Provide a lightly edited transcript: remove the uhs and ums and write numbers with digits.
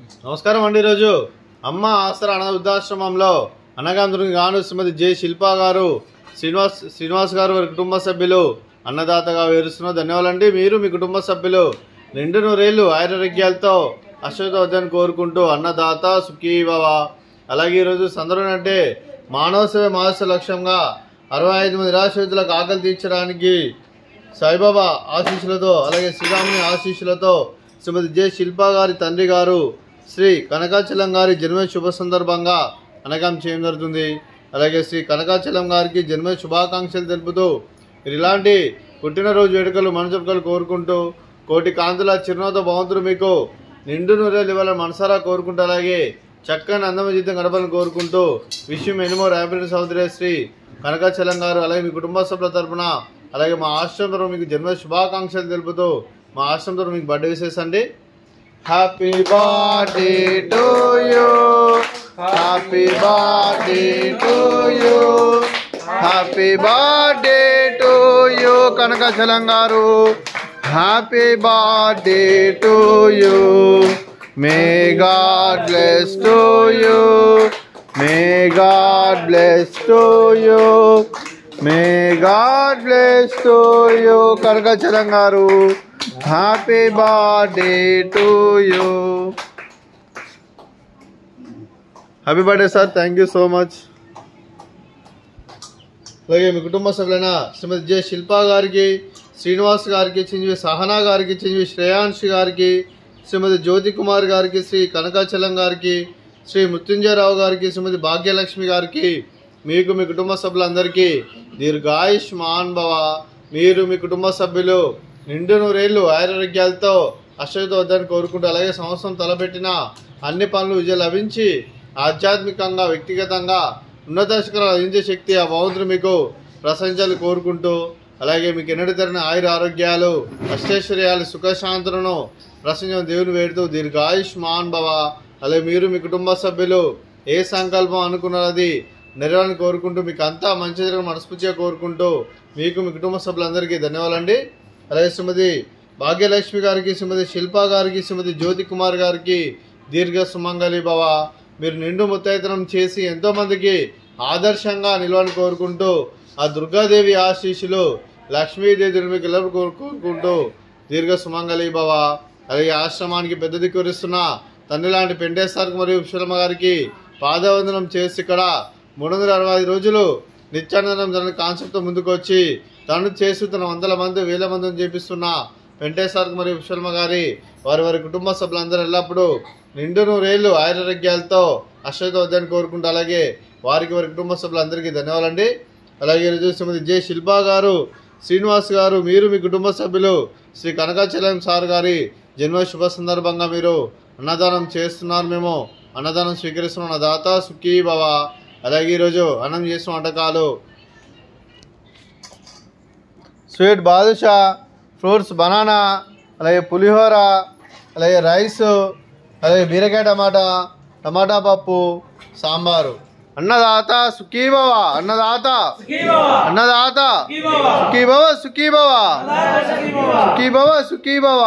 నమస్కారం అండి. ఈరోజు అమ్మ ఆసరా అనాథ వృద్ధాశ్రమంలో అన్నగాంధ్రుని గాను శ్రీమతి జె శిల్పా గారు, శ్రీనివాస్ గారు వారి కుటుంబ సభ్యులు అన్నదాతగా వేరుస్తున్నారు. ధన్యవాదాలండి. మీరు మీ కుటుంబ సభ్యులు నిండు నూరేళ్లు ఆయురారోగ్యాలతో అశ్వతవద్దని కోరుకుంటూ అన్నదాత సుఖీభవ. అలాగే ఈరోజు సందర్భం అంటే మానవ సేవ మానస లక్ష్యంగా 65 మంది నిరాశ్రితులకు ఆకలి తీర్చడానికి సాయిబాబా ఆశీస్సులతో, అలాగే శ్రీరాముని ఆశీస్సులతో శ్రీమతి జె శిల్పా గారి తండ్రి గారు శ్రీ కనకాచలం గారి జన్మ శుభ సందర్భంగా అన్నదానం చేయడం జరుగుతుంది. అలాగే శ్రీ కనకాచలం గారికి జన్మ శుభాకాంక్షలు తెలుపుతూ ఇలాంటి పుట్టినరోజు వేడుకలు మనసులు కోరుకుంటూ కోటి కాంతుల చిరునవ్వుతో భగవంతుడు మీకు నిండు నూరేళ్ళు ఇవ్వాలని మనసారా కోరుకుంటూ, అలాగే చక్కని అందమైన జీవితం గడపాలని కోరుకుంటూ విషయం ఎనిమో ర్యాపిడ్ సహోదరి శ్రీ కనకాచలం గారు, అలాగే మీ కుటుంబ సభ్యుల తరఫున, అలాగే మా ఆశ్రమం తరఫున మీకు జన్మ శుభాకాంక్షలు తెలుపుతూ మా ఆశ్రమం తరఫున మీకు బర్త్డే విషెస్ అండి. Happy birthday to you, happy birthday to you, happy birthday to you Kanakachalam garu, happy birthday to you. May God bless to you, may God bless to you, may God bless to you Kanakachalam garu, happy birthday to you. Happy birthday sir, thank you so much. అలాగే మీ కుటుంబ సభ్యులైన శ్రీమతి J Shilpa గారికి, శ్రీనివాస్ గారికి, చిన్నవి సహనా గారికి, చిన్నవి శ్రేయాంశ్ గారికి, శ్రీమతి జ్యోతి కుమార్ గారికి, శ్రీ కనకాచలం గారికి, శ్రీ మృత్యుంజయరావు గారికి, శ్రీమతి భాగ్యలక్ష్మి గారికి, మీకు మీ కుటుంబ సభ్యులందరికీ దీర్ఘాయుష్మాన్ భవ. మీరు మీ కుటుంబ సభ్యులు నిండు నూరేళ్లు ఆయురారోగ్యాలతో అశ్వతవద్దని కోరుకుంటూ, అలాగే సంవత్సరం తలపెట్టిన అన్ని పనులు విజయం లభించి ఆధ్యాత్మికంగా వ్యక్తిగతంగా ఉన్నత శిఖరాలు అందించే శక్తి ఆ భగవంతుడు మీకు ప్రశంసాలు కోరుకుంటూ, అలాగే మీకు ఎన్నటి తరిన ఆయుర ఆరోగ్యాలు అష్టైశ్వర్యాలు సుఖశాంతులను ప్రశంస దేవుని వేడుతూ దీర్ఘాయుష్మాన్ భవ. అలాగే మీరు మీ కుటుంబ సభ్యులు ఏ సంకల్పం అనుకున్నది నెరవేరాలని కోరుకుంటూ మీకు అంతా మంచి జరగని మనస్ఫూర్తిగా కోరుకుంటూ మీకు మీ కుటుంబ సభ్యులందరికీ ధన్యవాదాలండి. అలాగే శ్రీమతి భాగ్యలక్ష్మి గారికి, శ్రీమతి శిల్పా గారికి, శ్రీమతి జ్యోతి కుమార్ గారికి దీర్ఘ సుమంగళి భవ. మీరు నిండు ముత్తైతనం చేసి ఎంతోమందికి ఆదర్శంగా నిలవాలని కోరుకుంటూ ఆ దుర్గాదేవి ఆశీస్సులు లక్ష్మీదేవి మీకు ఎలా కోరుకుంటూ దీర్ఘ సుమంగళి భవ. అలాగే ఆశ్రమానికి పెద్ద దిక్కురిస్తున్న తండ్రి లాంటి పెంటేశ్వరకు మరియు విశ్వమ్మ గారికి పాదవందనం చేసి ఇక్కడ 365 రోజులు నిత్యానందనం జరిగిన కాన్సెప్ట్తో ముందుకు వచ్చి తను చేస్తున్న వందల మంది వేల మందిని చేపిస్తున్న పెంటేశ్వరకు మరియు విశ్వమ్మ గారి వారి కుటుంబ సభ్యులందరూ ఎల్లప్పుడూ నిండు నూరేళ్లు ఆయురారోగ్యాలతో అశ్వతవద్దని కోరుకుంటూ, అలాగే వారి కుటుంబ సభ్యులందరికీ ధన్యవాదాలండి. అలాగే ఈరోజు శ్రీమతి జె శిల్పా గారు, శ్రీనివాస్ గారు, మీరు మీ కుటుంబ సభ్యులు శ్రీ కనకాచలం సార్ గారి జన్మ శుభ సందర్భంగా మీరు అన్నదానం చేస్తున్నారు. మేము అన్నదానం స్వీకరిస్తున్నాం. అన్నదాత సుఖీ భవ. అలాగే ఈరోజు అన్నం చేసిన వంటకాలు స్వీట్ బాదుషా, ఫ్రూట్స్ బనానా, అలాగే పులిహోర, అలాగే రైస్, అలాగే బీరకాయ టమాటా పప్పు, సాంబారు. అన్నదాత సుఖీభవ, అన్నదాత అన్నదాత సుఖీభవ, సుఖీభవ సుఖీభవ, సుఖీభవ.